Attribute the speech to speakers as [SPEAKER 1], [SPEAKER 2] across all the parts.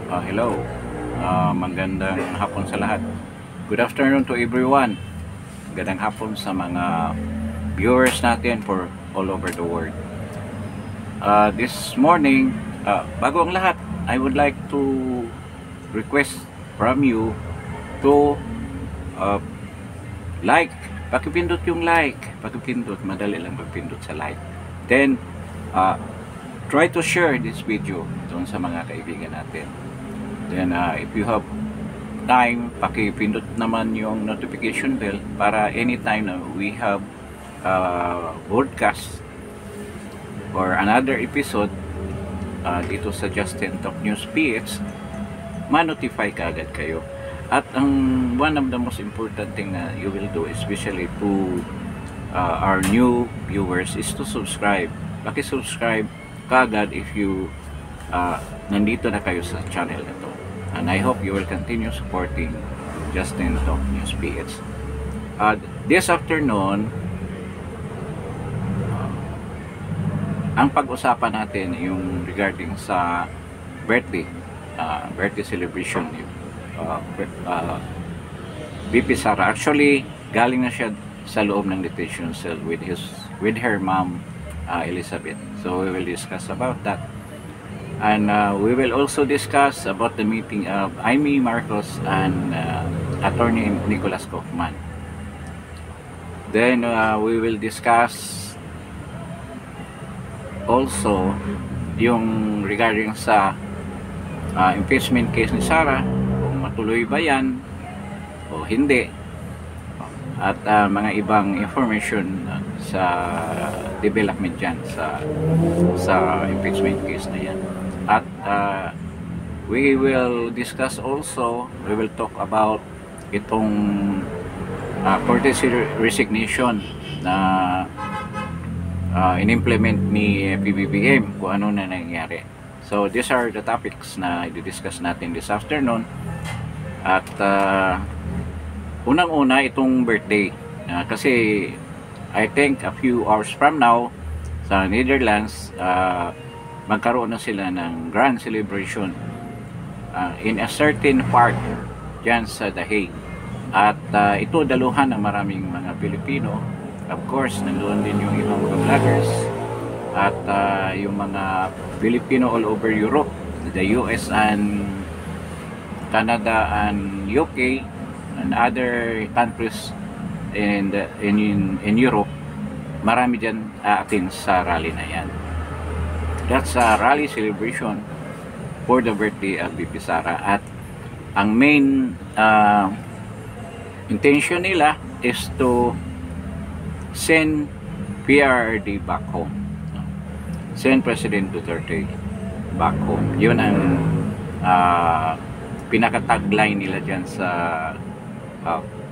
[SPEAKER 1] Hello. Magandang hapon sa lahat. Good afternoon to everyone. Magandang hapon sa mga viewers natin for all over the world. This morning, bago ang lahat, I would like to request from you to uh, like. Pakipindot yung like. Pakipindot. Madali lang pagpindot sa like. Then, try to share this video doon sa mga kaibigan natin. Then if you have time, pakipindot naman yung notification bell para anytime na we have broadcast or another episode dito sa Justin Talk News PH, ma-notify ka agad kayo. At ang one of the most important thing na you will do, especially to our new viewers, is to subscribe. Paki-subscribe ka agad if you nandito na kayo sa channel na to. And I hope you will continue supporting Justin Talk News PH. This afternoon, ang pag-usapan natin yung regarding sa birthday celebration ni BP Sara. Actually, galing na siya sa loob ng detention cell with her mom, Elizabeth. So we will discuss about that. And we will also discuss about the meeting of Amy Marcos and Attorney Nicholas Kaufman. Then we will discuss also yung regarding sa impeachment case ni Sara, kung matuloy ba yan o hindi, at mga ibang information sa development dyan sa impeachment case na yan. At we will discuss also, we will talk about itong courtesy resignation na in-implement ni PBBM, kung ano na nangyari. So these are the topics na i-discuss natin this afternoon. At unang-una itong birthday, kasi I think a few hours from now sa Netherlands, magkaroon na sila ng grand celebration in a certain part dyan sa The Hague. At ito daluhan ng maraming mga Pilipino. Of course, nandoon din yung ibang mga vloggers at yung mga Filipino all over Europe, the US and Canada and UK and other countries in Europe. Marami dyan aatin sa rally na yan. That's a rally celebration for the birthday of BP Sara. At ang main intention nila is to send PRRD back home. Send President Duterte back home. Yun ang pinaka-tagline nila dyan sa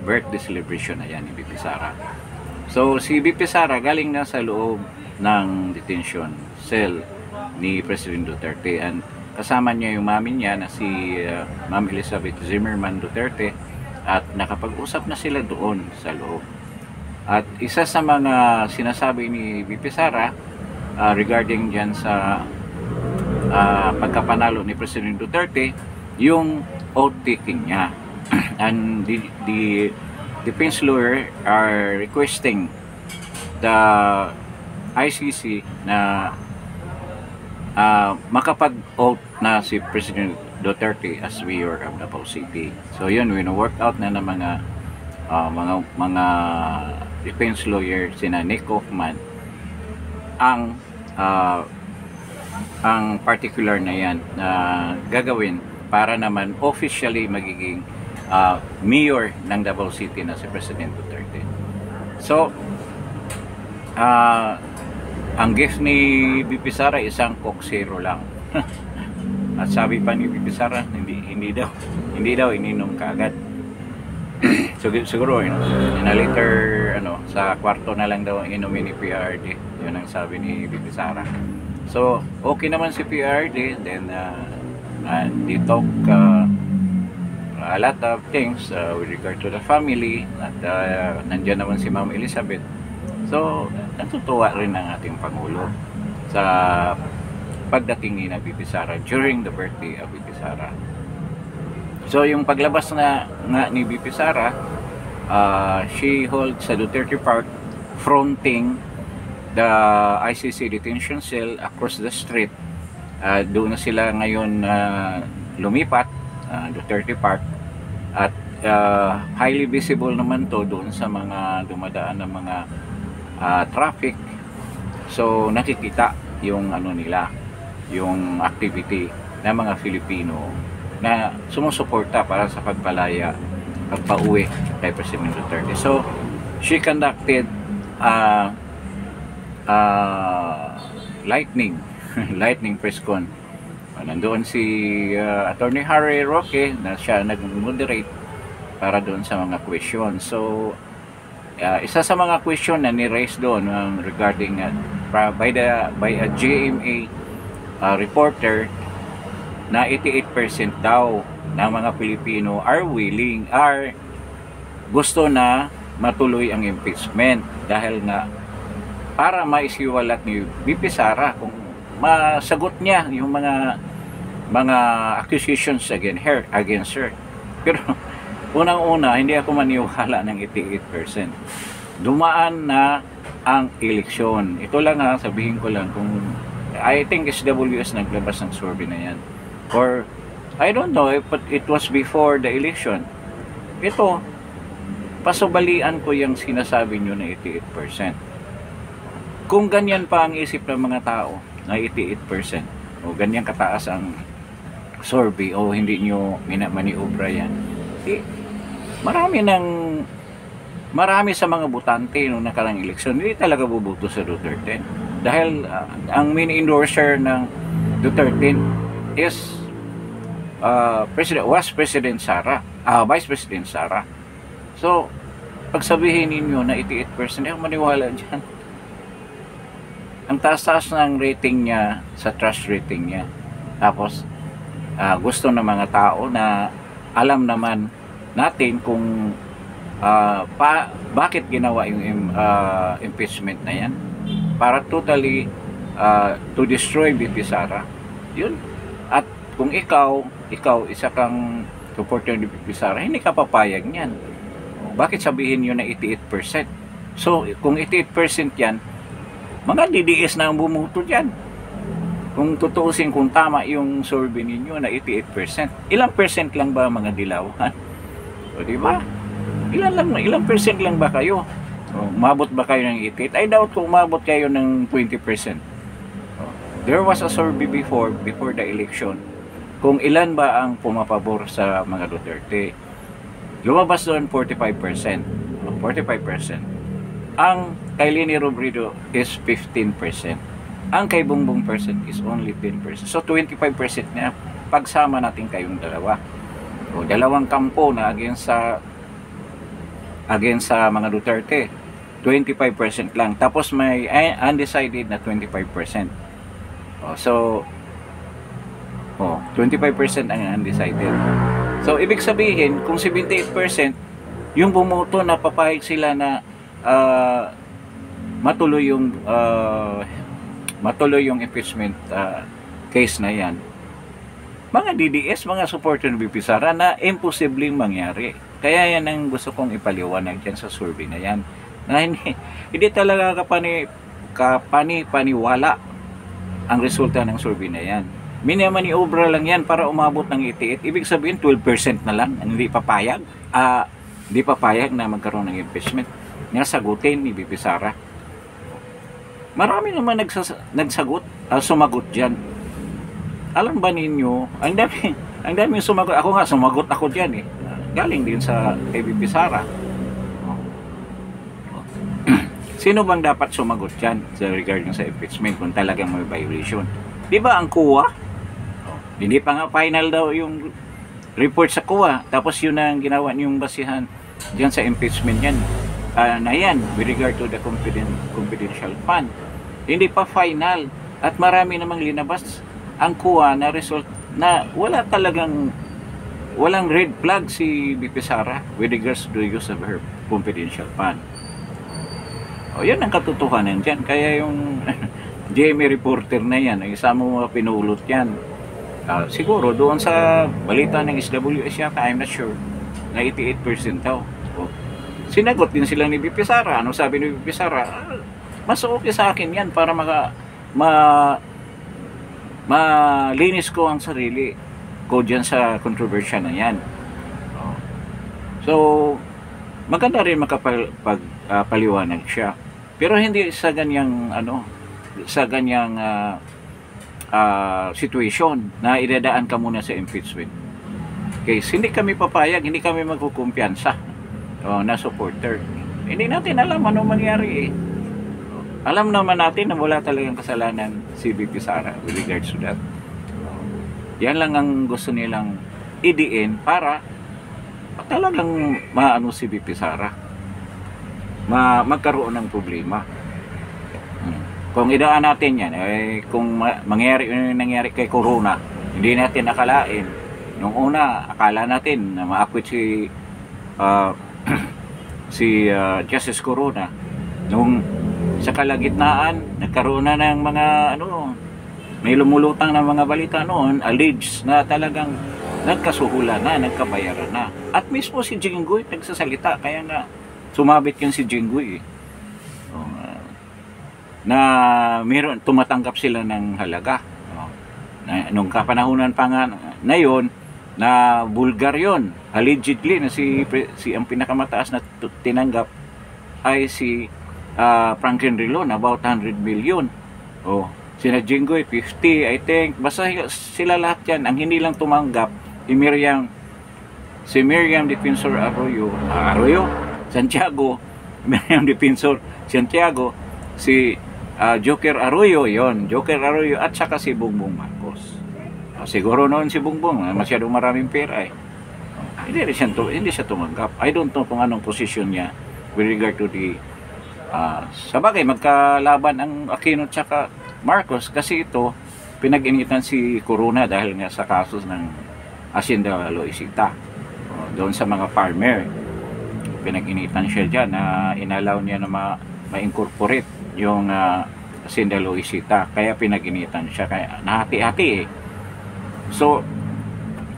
[SPEAKER 1] birthday celebration na yan ni BP Sara. So si BP Sara galing na sa loob ng detention cell ni President Duterte, and kasama niya yung mami niya na si Ma'am Elizabeth Zimmerman Duterte, at nakapag-usap na sila doon sa loob. At isa sa mga sinasabi ni BP Sara regarding dyan sa pagkapanalo ni President Duterte, yung oath taking niya. And the defense lawyer are requesting the ICC na makapag-oath na si President Duterte as mayor of Davao City. So yun, wino-work out na ng mga defense lawyer, sina Nick Kaufman, ang particular na yan na gagawin para naman officially magiging mayor ng Davao City na si President Duterte. So ang gift ni BP Sara isang Coke Zero lang. At sabi pa ni BP Sara, hindi daw ininom kaagad. So siguro in a later sa kwarto na lang daw inumin ni PRD. Yun ang sabi ni BP Sara. So okay naman si PRD. Then they talk a lot of things with regard to the family. At nandyan naman si Ma'am Elizabeth. So natutuwa rin ang ating Pangulo sa pagdating ni na BP Sara during the birthday of BP Sara. So yung paglabas nga ni BP Sara, she holds sa Duterte Park fronting the ICC detention cell across the street. Doon na sila ngayon lumipat, Duterte Park, at highly visible naman to doon sa mga dumadaan ng mga traffic. So nakikita yung ano nila, yung activity ng mga Filipino na sumusuporta para sa pagpauwi kay President Duterte. So she conducted lightning press con. Nandoon si Attorney Harry Roque na siya nag-moderate para doon sa mga question. So isa sa mga question na ni-raise doon regarding by a GMA reporter na 88% daw ng mga Pilipino gusto na matuloy ang impeachment dahil nga para maisiwalat ni BP Sara kung masagot niya yung mga accusations against her. Pero unang-una, hindi ako maniwala ng 88%. Dumaan na ang eleksyon. Ito lang sabihin ko lang, kung I think SWS naglabas ng survey na yan. Or, I don't know, but it was before the election. Ito, pasubalian ko yung sinasabi nyo na 88%. Kung ganyan pa ang isip ng mga tao, na 88%, o ganyan kataas ang survey, o hindi nyo maniobra yan, marami sa mga butante noong nakarang eleksyon hindi talaga bubuto sa Duterte dahil ang main endorser ng Duterte is Vice President Sara. So pag sabihin ninyo na 88%, ako maniwala dyan. Ang taas-taas ng rating niya sa trust rating niya, tapos gusto ng mga tao na alam naman natin kung bakit ginawa yung impeachment na yan para totally to destroy BP Sara. Yun. At kung ikaw isa kang supporter ni BP Sara, hindi ka papayag niyan. Bakit sabihin nyo na 88%? So kung 88% yan, mga DDS na ang bumuto dyan. Kung tutuusin kung tama yung survey ninyo na 88%, ilang percent lang ba mga dilawan? O diba? Ilang percent lang ba kayo? O, umabot ba kayo ng 88? I doubt kung umabot kayo ng 20%. O, there was a survey before the election kung ilan ba ang pumapabor sa mga Duterte. Lumabas doon 45%. 45%. Ang kay Leni Robredo is 15%. Ang kay Bongbong percent is only 10%. So 25% na pagsama natin kayong dalawa. O dalawang kampo na against sa mga Duterte. 25% lang. Tapos may undecided na 25%. So 25% ang undecided. So ibig sabihin kung 78% yung bumoto na papayag sila na matuloy yung impeachment case na yan, mga DDS, mga supporter ng BP Sara na imposibleng mangyari. Kaya yan ang gusto kong ipaliwanag dyan sa survey na yan, na hindi talaga kapani-paniwala ang resulta ng survey na yan. Minamaniobra lang yan para umabot ng 88. Ibig sabihin 12% na lang ang hindi papayag na magkaroon ng impeachment nga sagutin ni BP Sara. Marami naman sumagot dyan. Alam ba ninyo, ang daming sumagot. Ako nga, sumagot ako dyan galing din sa BP Sara. Sino bang dapat sumagot dyan regarding sa impeachment kung talagang may violation? Di ba ang COA? Hindi pa nga final daw yung report sa COA. Tapos yun ang ginawa niyong basihan dyan sa impeachment yan. Na yan, with regard to the confidential fund. Hindi pa final. At marami namang linabas ang COA na result na walang red flag si BP Sara with regards to the use of her confidential fund. O yan ang katotohanan dyan. Kaya yung GMA reporter na yan, ang isa mo mga pinulot yan. Siguro doon sa balita ng SWS yata, I'm not sure, na 88% daw. O, sinagot din sila ni BP Sara. Ano sabi ni BP Sara? Mas okay sa akin yan para malinis ko ang sarili ko dyan sa kontrobersya na yan. So, maganda rin makapaliwanag siya. Pero hindi sa ganyang situation na idadaan ka muna sa impeachment. Okay, hindi kami papayag, hindi kami magkukumpiyansa na supporter. Hindi natin alam ano mangyari eh. Alam naman natin na wala talagang kasalanan si BP Sara with regards to that. Yan lang ang gusto nilang idiin para talagang maano si BP Sara. Magkaroon ng problema. Kung idaan natin yan, kung nangyari kay Corona, hindi natin akalain. Nung una, akala natin na maakwit si Justice Corona. Nung sa kalagitnaan, nagkaroon na ng mga may lumulutang na mga balita noon, alleged na talagang nagkasuhulan na, nagkabayaran na. At mismo si Jinggoy nagsasalita, kaya nga sumabit yun si Jinggoy na meron, tumatanggap sila ng halaga. Nung kapanahunan pa nga na yun, na bulgar yun, allegedly na si ang pinakamataas na tinanggap ay si Franklin Rilon, about 100 million. Sina Jinggoy 50, I think. Basta sila lahat yan. Ang hindi lang tumanggap si Miriam Defensor Santiago, Miriam Defensor Santiago, si Joker Arroyo, at saka si Bongbong Marcos. Siguro noon si Bongbong, masyadong maraming pera eh. Hindi siya tumanggap. I don't know kung anong posisyon niya with regard to the sabagay, magkalaban ang Aquino at saka Marcos kasi ito, pinag-initan si Corona dahil nga sa kasos ng Hacienda Loisita. Doon sa mga farmer, pinag-initan siya dyan na inalaw niya na ma-incorporate yung Hacienda Loisita, kaya pinag-initan siya, kaya nahati-hati eh. So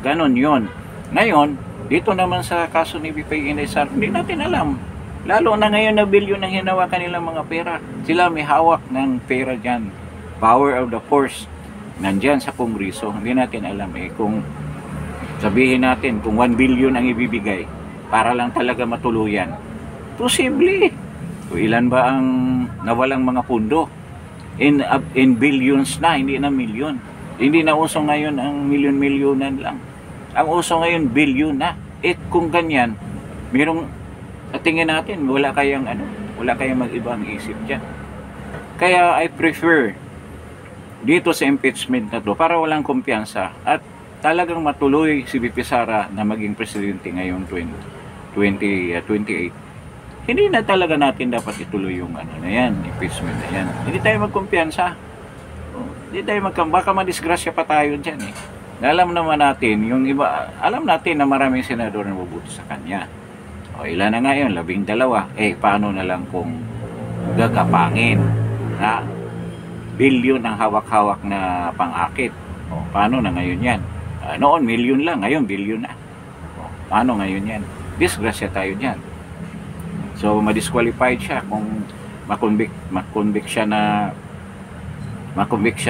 [SPEAKER 1] ganon yun. Ngayon dito naman sa kaso ni BP Inday Sara, hindi natin alam, lalo na ngayon na bilyon ang hinawakan nilang mga pera. Sila may hawak ng pera dyan, power of the force nandyan sa Kongreso. Hindi natin alam eh kung sabihin natin kung 1 billion ang ibibigay para lang talaga matuluyan, posible. O ilan ba ang nawalang mga pundo? In billions na, hindi na milyon. Hindi na uso ngayon ang milyon-milyonan lang. Ang uso ngayon billion na. Kung ganyan, tingin natin wala kayang mag-ibang isip diyan. Kaya I prefer dito sa impeachment na to para walang kumpiyansa at talagang matuloy si BP Sara na maging presidente ngayong 2028. Hindi na talaga natin dapat ituloy yung impeachment na yan. Hindi tayo magkumpiyansa. Hindi tayo baka madisgrasya pa tayo dyan eh. Alam naman natin, yung iba, alam natin na maraming senador na mabuto sa kanya. Ilan na nga yun, 12. Paano na lang kung gagapangin na bilyon ang hawak-hawak na pang-akit? Paano na ngayon yan? Noon, milyon lang, ngayon bilyon na. Paano ngayon yan? Disgrasya tayo dyan. So, ma-disqualified siya kung makonvict siya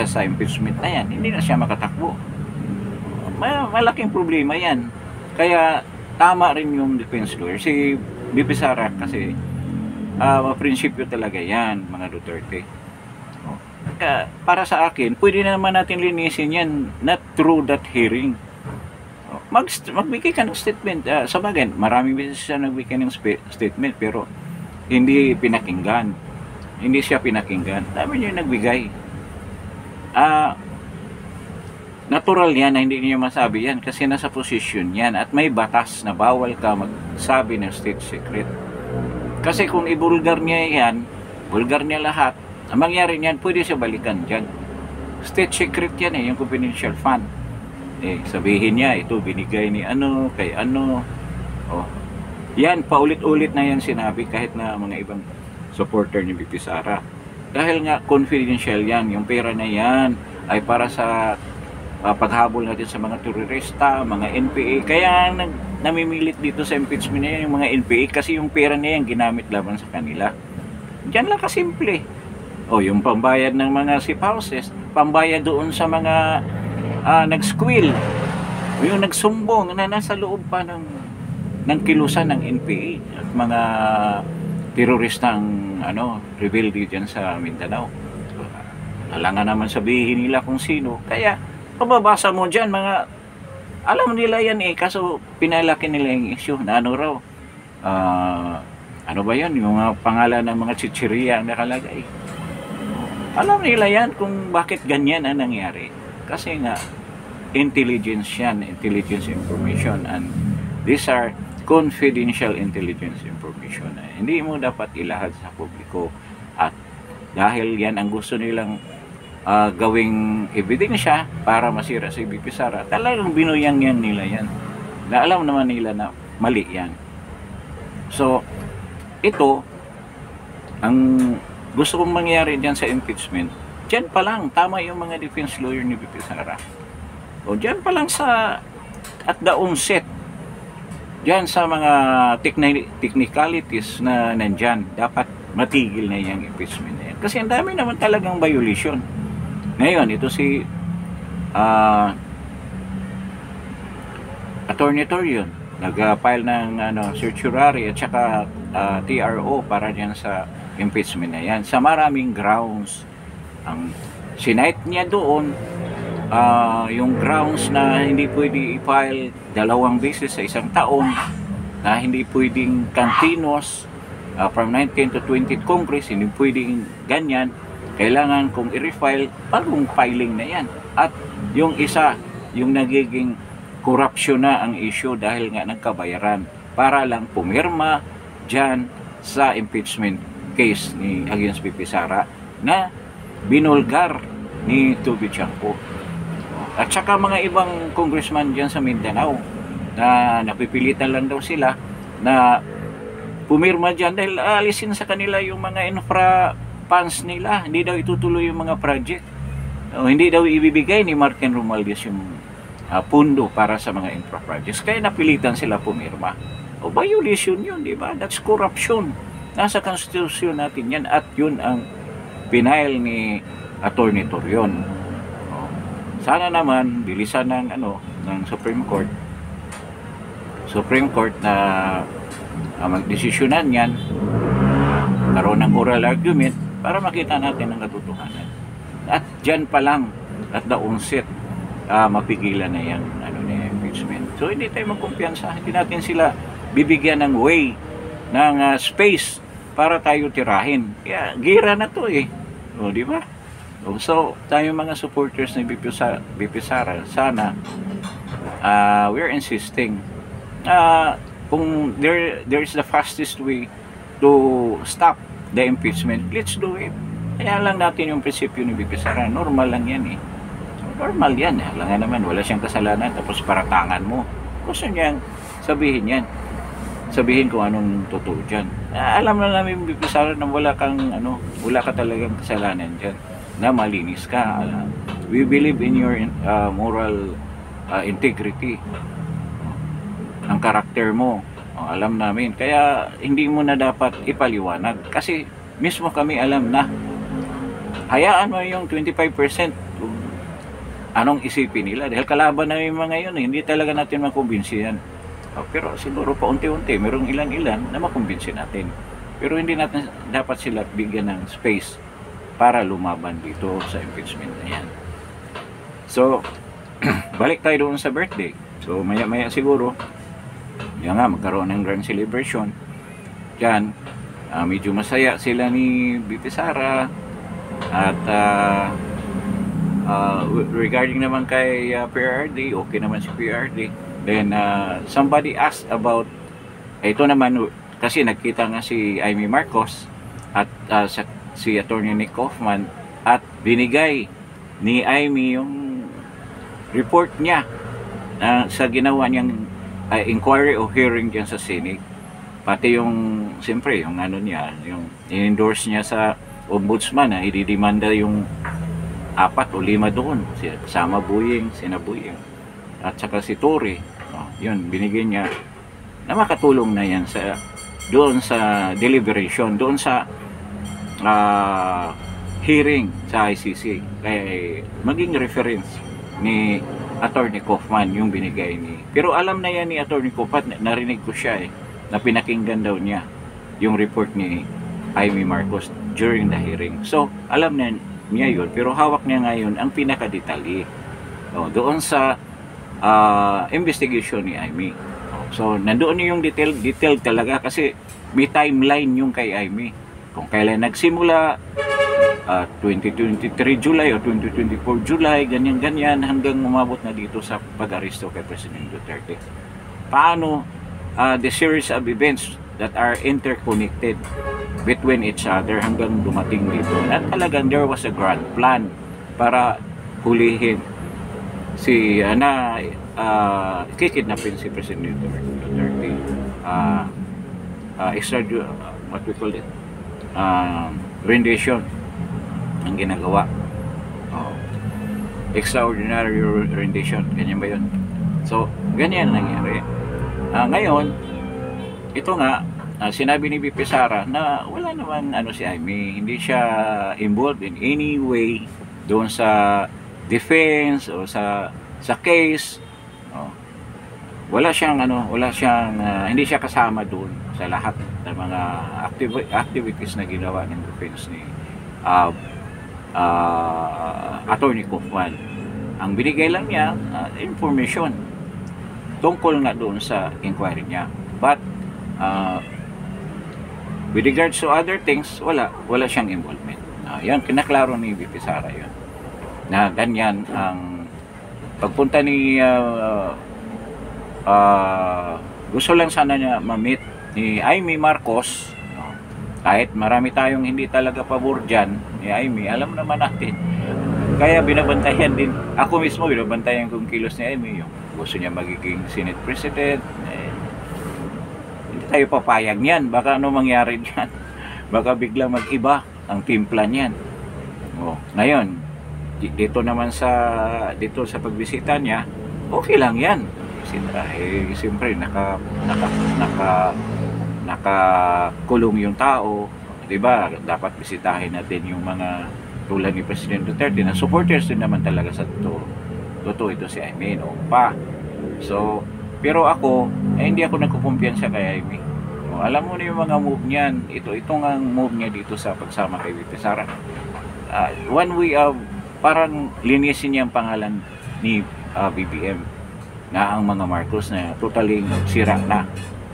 [SPEAKER 1] sa impeachment na yan. Hindi na siya makatakbo. Malaking problema yan. Kaya, tama rin yung defense lawyer. Si BP Sara kasi, prinsipyo talaga yan, mga Duterte. Para sa akin, pwede na naman natin linisin yan, not through that hearing. Magbigay ka ng statement. Sa bagay, maraming beses siya nagbigay ng statement pero hindi pinakinggan. Hindi siya pinakinggan. Sabi niya nagbigay. Natural yan na hindi niya masabi yan kasi nasa posisyon yan at may batas na bawal ka magsabi ng state secret. Kasi kung ibulgar niya yan, bulgar niya lahat, ang mangyari niyan, pwede siya balikan dyan. State secret yan yung confidential fund. Sabihin niya, ito binigay ni kay yan, paulit-ulit na yan sinabi kahit na mga ibang supporter ni BP Sara. Dahil nga confidential yan, yung pera na yan ay para sa paghabol natin sa mga terorista, mga NPA. Kaya namimilit dito sa impeachment na yan yung mga NPA kasi yung pera na yan ginamit laban sa kanila. Diyan lang kasimple. O yung pambayad ng mga safe houses, pambayad doon sa mga nag-squill, o yung nagsumbong na nasa loob pa ng kilusan ng NPA at mga teroristang rebelde dyan sa Mindanao. Alangan naman sabihin nila kung sino. Kaya pababasa mo dyan, alam nila yan kaso pinalaki nila yung issue na raw, ano ba yan, yung mga pangalan ng mga chichirya ang nakalagay. Alam nila yan kung bakit ganyan ang nangyari. Kasi nga, intelligence yan, intelligence information, and these are confidential intelligence information. Hindi mo dapat ilahad sa publiko. At dahil yan ang gusto nilang gawing ebidensya para masira si VP Sara, talagang binuyang yan nila yan. Na alam naman nila na mali yan. So, ito, ang gusto kong mangyari dyan sa impeachment, dyan pa lang, tama yung mga defense lawyer ni VP Sara. O dyan pa lang at the onset, dyan sa mga technicalities na nandyan, dapat matigil na yung impeachment na yan. Kasi ang dami naman talagang violation. Ngayon, ito si Attorney Torion, nag-file ng certiorari at saka TRO para dyan sa impeachment na yan. Sa maraming grounds, ang sinight niya doon, yung grounds na hindi pwede i-file 2 beses sa isang taon, na hindi pwedeng continuous from 19th to 20th Congress, hindi pwedeng ganyan. Kailangan kung i-refile, bagong filing na yan. At yung isa, yung nagiging corruption na ang issue dahil nga nagkabayaran para lang pumirma dyan sa impeachment case ni against VP Sara na binulgar ni Toby Chanco. At saka mga ibang congressman dyan sa Mindanao na napipilitan lang daw sila na pumirma dyan dahil alisin sa kanila yung mga infra funds nila. Hindi daw itutuloy yung mga project. Hindi daw ibibigay ni Martin Romualdez yung pundo para sa mga infra projects. Kaya napilitan sila pumirma. O violation yun, di ba? That's corruption. Nasa konstitusyon natin yan at yun ang pinail ni Attorney Torion. Sana naman bilisan ng Supreme Court na magdesisyonan yan, karoon ng oral argument para makita natin ang katotohanan. At dyan pa lang at the onset mapigilan na yung impeachment. So hindi tayo magkumpiyansa, hindi natin sila bibigyan ng way, ng space para tayo tirahin. Kaya gira na to o di ba? So tayo mga supporters ni VP Sara, sana we're insisting kung there is the fastest way to stop the impeachment, let's do it. Kaya lang natin yung prinsipyo ni VP Sara, normal lang yan normal yan. Lang naman, wala siyang kasalanan tapos paratangan mo. Gusto niyang sabihin yan. Sabihin kung anong totoo dyan. Alam na namin VP Sara na wala ka talagang kasalanan dyan. Na malinis ka. We believe in your moral integrity. Ang karakter mo. Alam namin. Kaya hindi mo na dapat ipaliwanag. Kasi mismo kami alam na hayaan mo yung 25% anong isipin nila. Dahil kalaban na yung mga yun. Hindi talaga natin makumbinsi yan. Pero siguro pa unti-unti, merong ilan-ilan na makumbinsi natin. Pero hindi natin dapat sila bigyan ng space para lumaban dito sa impeachment na yan. So, balik tayo doon sa birthday. So, maya-maya siguro, yan nga, magkaroon ng grand celebration. Yan, medyo masaya sila ni VP Sara. At regarding naman kay PRD, okay naman si PRD. Then, somebody asked about, ito naman, kasi nagkita nga si Amy Marcos at si Attorney Nick Kaufman at binigay ni Amy yung report niya sa ginawa niyang inquiry o hearing dyan sa Senate. Pati yung, siyempre, yung niya, yung endorse niya sa ombudsman na ididemanda yung 4 o 5 doon, kasama Buying, sina Buying at saka si Tory. Yun, binigyan niya na makatulong na yan doon sa deliberation, doon sa hearing sa ICC. Kaya maging reference ni Attorney Kaufman yung binigay ni. Pero alam na yan ni Attorney Kaufman, narinig ko siya na pinakinggan daw niya yung report ni Amy Marcos during the hearing. So, alam na niya yun, pero hawak niya ngayon ang pinakadetalye doon sa investigation ni Amy. So, nandoon yung detail talaga kasi may timeline yung kay Amy. Kung kailan nagsimula, 2023 July o 2024 July, ganyan-ganyan, hanggang umabot na dito sa pag-aresto kay President Duterte. Paano the series of events that are interconnected between each other hanggang dumating dito. At talagang there was a grand plan para hulihin si kikidnapin si President Duterte. What we call it? Rendition ang ginagawa. Extraordinary rendition. Ganyan ba yun? So, ganyan nangyari. Ngayon, ito nga, sinabi ni VP Sara na wala naman si Amy, hindi siya involved in any way doon sa defense o sa case. Wala siyang hindi siya kasama doon sa lahat ng mga activities na ginawa ng defense ni Attorney Kaufman. Ang binigay lang niya information tungkol nga doon sa inquiry niya. But with regards to other things, wala siyang involvement. Yan, kinaklaro ni VP Sara yun. Na ganyan ang pagpunta ni gusto lang sana niya ma-meet ni Amy Marcos. Kahit marami tayong hindi talaga pabor dyan ni Amy, alam naman natin. Kaya binabantayan din, ako mismo binabantayan kong kilos ni Amy, yung gusto niya magiging Senate President. Hindi tayo papayag niyan, baka ano mangyari dyan, baka bigla mag-iba ang timpla niyan. Ngayon, dito sa pagbisita niya, okay lang yan. Siyempre nakakulong yung tao, 'di ba? Dapat bisitahin natin yung mga tulad ni President Duterte na supporters din naman talaga sa totoo ito si Amy pa. So, pero ako hindi ako nagkukumpiyansa kay Amy. Alam mo na yung mga move niyan, ito nga move niya dito sa pagsama kay VP Sara. One way of parang linisin niya ang pangalan ni BBM na ang mga Marcos na totally sira na.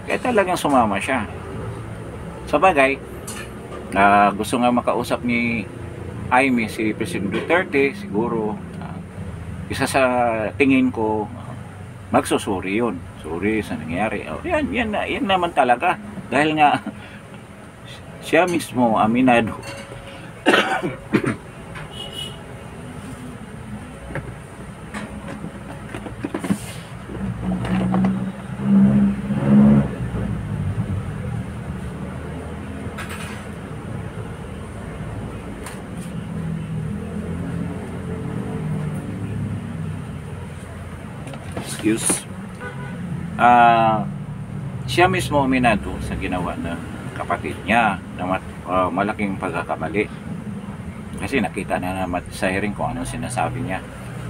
[SPEAKER 1] Kaya talagang sumama siya. Sa bagay, gusto nga makausap ni Amy si President Duterte, siguro isa sa tingin ko magsusuri yun. Sorry sa nangyari. Yan naman talaga. Dahil nga siya mismo aminado siya mismo uminado sa ginawa ng kapatid niya na malaking pagkakamali kasi nakita na naman sa hearing kung anong sinasabi niya.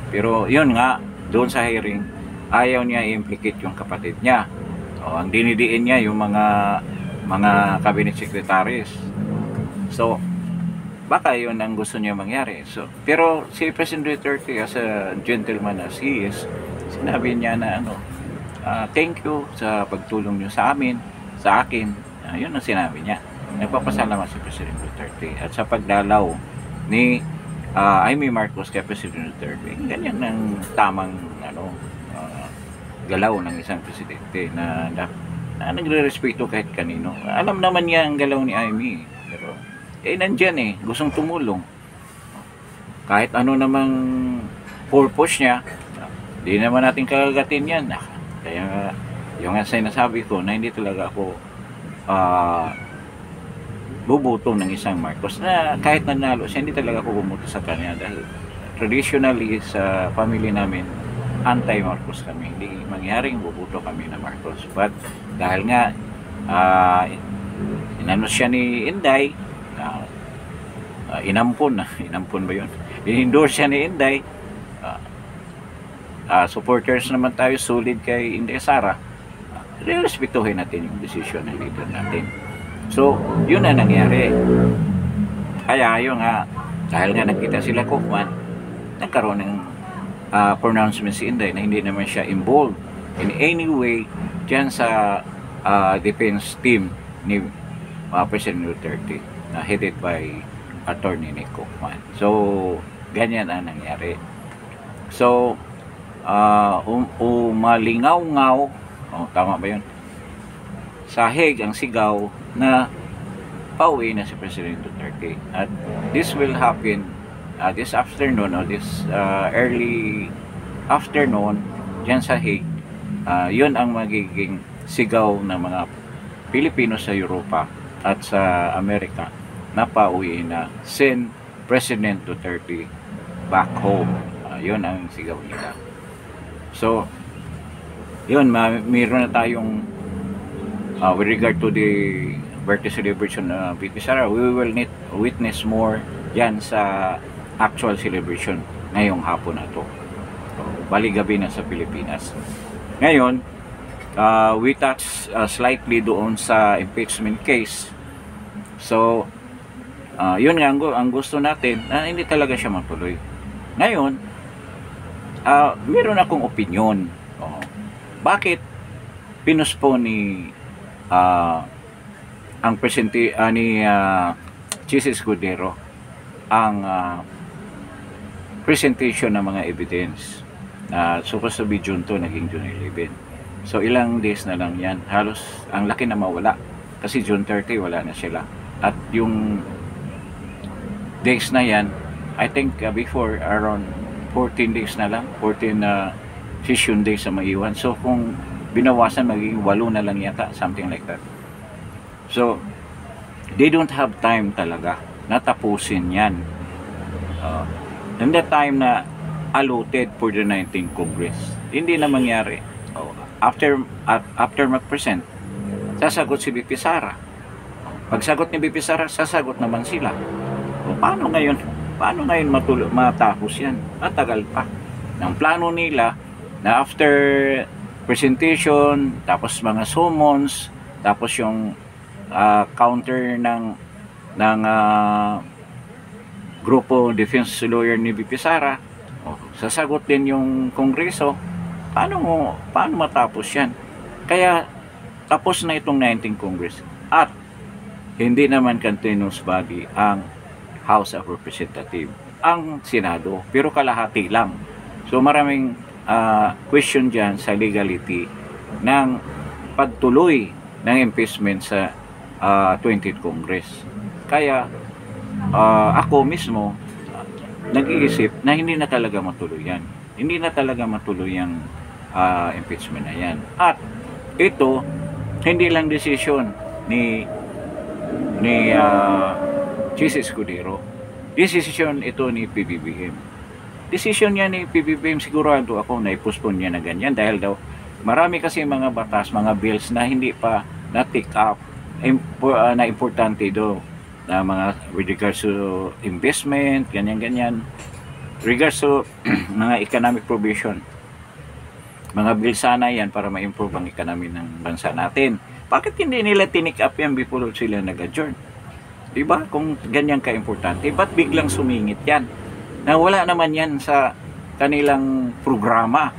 [SPEAKER 1] Pero yun nga, doon sa hearing ayaw niya i-implicate yung kapatid niya. Ang dinidiin niya yung mga cabinet secretaries. So baka yun ang gusto niya mangyari. So, pero si President Duterte, as a gentleman as he is, sinabi niya na thank you sa pagtulong niyo sa amin, sa akin. Yun ang sinabi niya. Nagpapasalamat si President Duterte at sa pagdalaw ni Amy Marcos kay President Duterte. Ganyan ang tamang galaw ng isang presidente na nagre-respeto kahit kanino. Alam naman niya ang galaw ni Amy, pero nandyan gustong tumulong. Kahit ano namang purpose niya, di naman natin kagagatin yan. Kaya yung sinasabi ko na hindi talaga ako bubuto ng isang Marcos na kahit nanalo siya, hindi talaga ako bumoto sa kanya dahil traditionally sa family namin anti-Marcos kami, hindi mangyaring bubuto kami na Marcos, but dahil nga inano siya ni Inday, inampon ba yun, in-endorse siya ni Inday, supporters naman tayo solid kay Inday Sara, respetuhin natin yung decision ng leader natin. So, yun na nangyari. Kaya yun nga, dahil nga nakita sila Kochman, nagkaroon ng pronouncement si Inday na hindi naman siya involved in any way dyan sa defense team ni President Duterte na headed by Attorney Nick Kochman. So, ganyan ang nangyari. So, umalingaw-ngaw, tama ba yun? Sahig ang sigaw na pauwi na si President Duterte. At this will happen this afternoon or this early afternoon dyan sa Hague. Yun ang magiging sigaw ng mga Pilipino sa Europa at sa Amerika na pauwi na send President Duterte back home. Yun ang sigaw nila. So, yun, mayroon na tayong with regard to the birthday celebration of VP Sara, we will need witness more yan sa actual celebration ngayong hapon na to. So, bali-gabi na sa Pilipinas. Ngayon, we touch slightly doon sa impeachment case. So, yun nga ang gusto natin na hindi talaga siya matuloy. Ngayon, meron akong opinion. Bakit pinuspone ni ang presidente ni Chis Escudero ang presentation ng mga evidence na supposed to be June 2, naging June 11. So ilang days na lang yan, halos ang laki na mawala kasi June 30 wala na sila, at yung days na yan, I think before around 14 days na lang, 14 session days sa maiwan. So kung binawasan, magiging 8 na lang yata, something like that. So they don't have time talaga na tapusin yan in the time na allotted for the 19th Congress. Hindi na mangyari. After mag-present, sasagot si BP Sara. Pagsagot ni BP Sara, sasagot naman sila. Paano ngayon matapos yan? Matagal pa. Ang plano nila na after presentation, tapos mga summons, tapos yung counter ng grupo defense lawyer ni BP Sara, sasagot din yung Kongreso. Paano matapos yan? Kaya tapos na itong 19th Congress at hindi naman continuous body ang House of Representatives, ang Senado, pero kalahati lang. So maraming question dyan sa legality ng pagtuloy ng impeachment sa 20th Congress. Kaya ako mismo nag-iisip na hindi na talaga matuloy yan. Hindi na talaga matuloy yung impeachment na yan. At ito, hindi lang decision ni Chis Escudero. Decision ito ni PBBM. Decision niya ni PBBM, sigurado ako na i-postpone niya na ganyan dahil daw marami kasi mga batas, mga bills na hindi pa na-take up na importante do na mga with regards to investment, ganyan-ganyan, regards to mga economic provision. Mga bill sana yan para ma-improve ang economy ng bansa natin. Bakit hindi nila tinick up yan before sila nag-adjourn? Diba? Kung ganyan ka-importante, ba't biglang sumingit yan? Na wala naman yan sa kanilang programa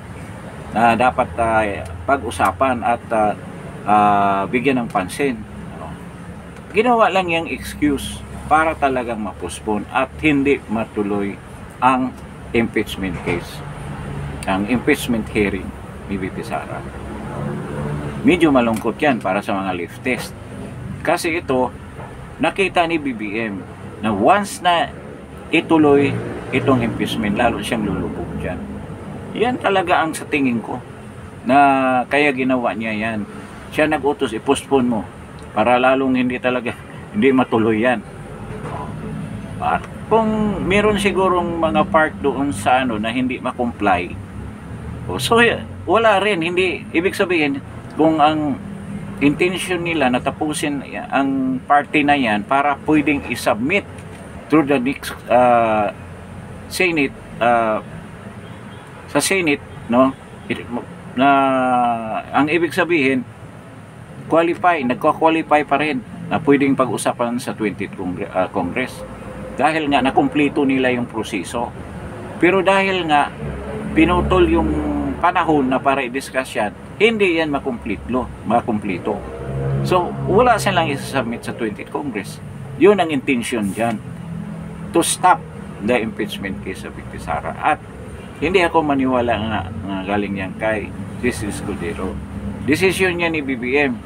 [SPEAKER 1] na dapat pag-usapan at bigyan ng pansin. Ginawa lang yung excuse para talagang ma-postpone at hindi matuloy ang impeachment case, ang impeachment hearing ni VP Sara. Medyo malungkot yan para sa mga leftist. Kasi ito, nakita ni BBM na once na ituloy itong impeachment, lalo siyang lulubog dyan. Yan talaga ang sa tingin ko na kaya ginawa niya yan. Siya nag-utos, i-postpone mo para lalong hindi talaga hindi matuloy yan. At kung meron sigurong mga part doon sa ano na hindi ma-comply, so wala rin, hindi ibig sabihin kung ang intention nila na tapusin ang party na yan para pwedeng i-submit through the next Senate, sa Senate, no, na ang ibig sabihin nagko-qualify pa rin na pwedeng pag-usapan sa 20th Congress dahil nga nakumpleto nila yung proseso. Pero dahil nga pinutol yung panahon na para i-discuss yan, hindi yan makumpleto. So wala silang isasubmit sa 20th Congress. Yun ang intention dyan, to stop the impeachment case sa VP Sara. At hindi ako maniwala nga galing yan kay Chis Escudero. Decision niya ni BBM.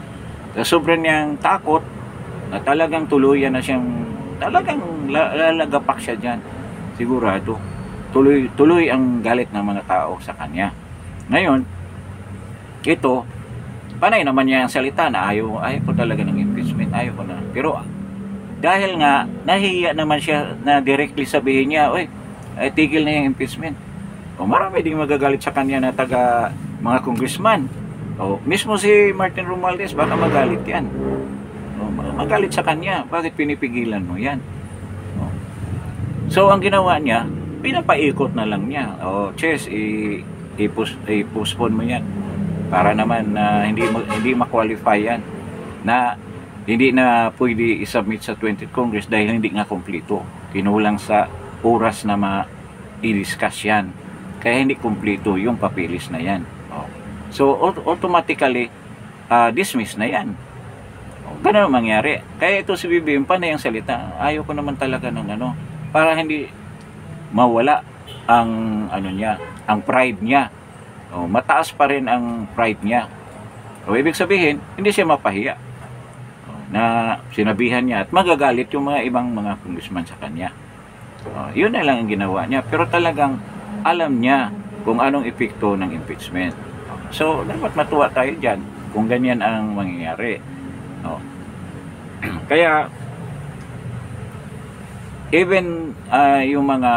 [SPEAKER 1] Sobrang niyang takot na talagang tuluyan na siyang, talagang lalagapak siya dyan. Sigurado. Tuloy ang galit ng mga tao sa kanya. Ngayon, ito, panay naman niya ang salita na ayaw ko talaga ng impeachment. Ayaw ko na. Pero dahil nga, nahiya naman siya na directly sabihin niya, tigil na yung impeachment. O marami ding magagalit sa kanya na mga congressman. O mismo si Martin Romualdez, baka magalit yan. O, magalit sa kanya, bakit pinipigilan mo yan? O. So ang ginawa niya, pinapaikot na lang niya. O Chess, i-postpone mo yan para naman na hindi ma-qualify yan, na hindi na pwede i-submit sa 20th Congress dahil hindi nga kompleto. Kinulang sa oras na ma-i-discuss yan. Kaya hindi kompleto yung papilis na yan. So automatically dismiss na yan. Ganun ang mangyari. Kaya ito si BBM, panay ang salita. Ayaw ko naman talaga ng para hindi mawala ang niya, ang pride niya. Mataas pa rin ang pride niya. Ibig sabihin, hindi siya mapahiya na sinabihan niya at magagalit yung mga ibang mga congressman sa kanya. Yun na lang ang ginawa niya. Pero talagang alam niya kung anong epekto ng impeachment. So, dapat matuwa tayo dyan kung ganyan ang mangyayari. Kaya, even yung mga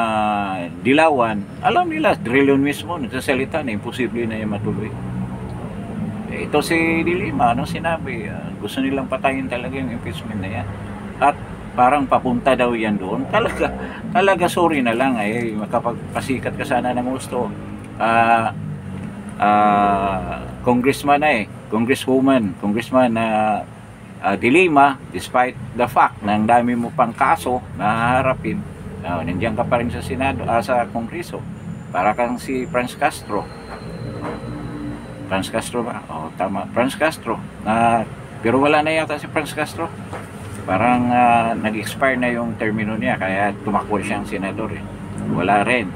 [SPEAKER 1] dilawan, alam nila, Drilon mismo, nagsasalita na imposible na yung matuloy. Ito si Dilima, sinabi, gusto nilang patayin talaga yung impeachment na yan. At parang papunta daw yan doon. Talaga sorry na lang, makapagpasikat ka sana ng gusto. Congressman congressman na Dilima, despite the fact na ang dami mo pang kaso na haharapin, nandiyan ka pa rin sa Senado, sa Kongreso, para kang si Franz Castro ba? Tama, Franz Castro, pero wala na yata si Franz Castro, parang nag-expire na yung termino niya, kaya tumakbo siyang senador wala rin.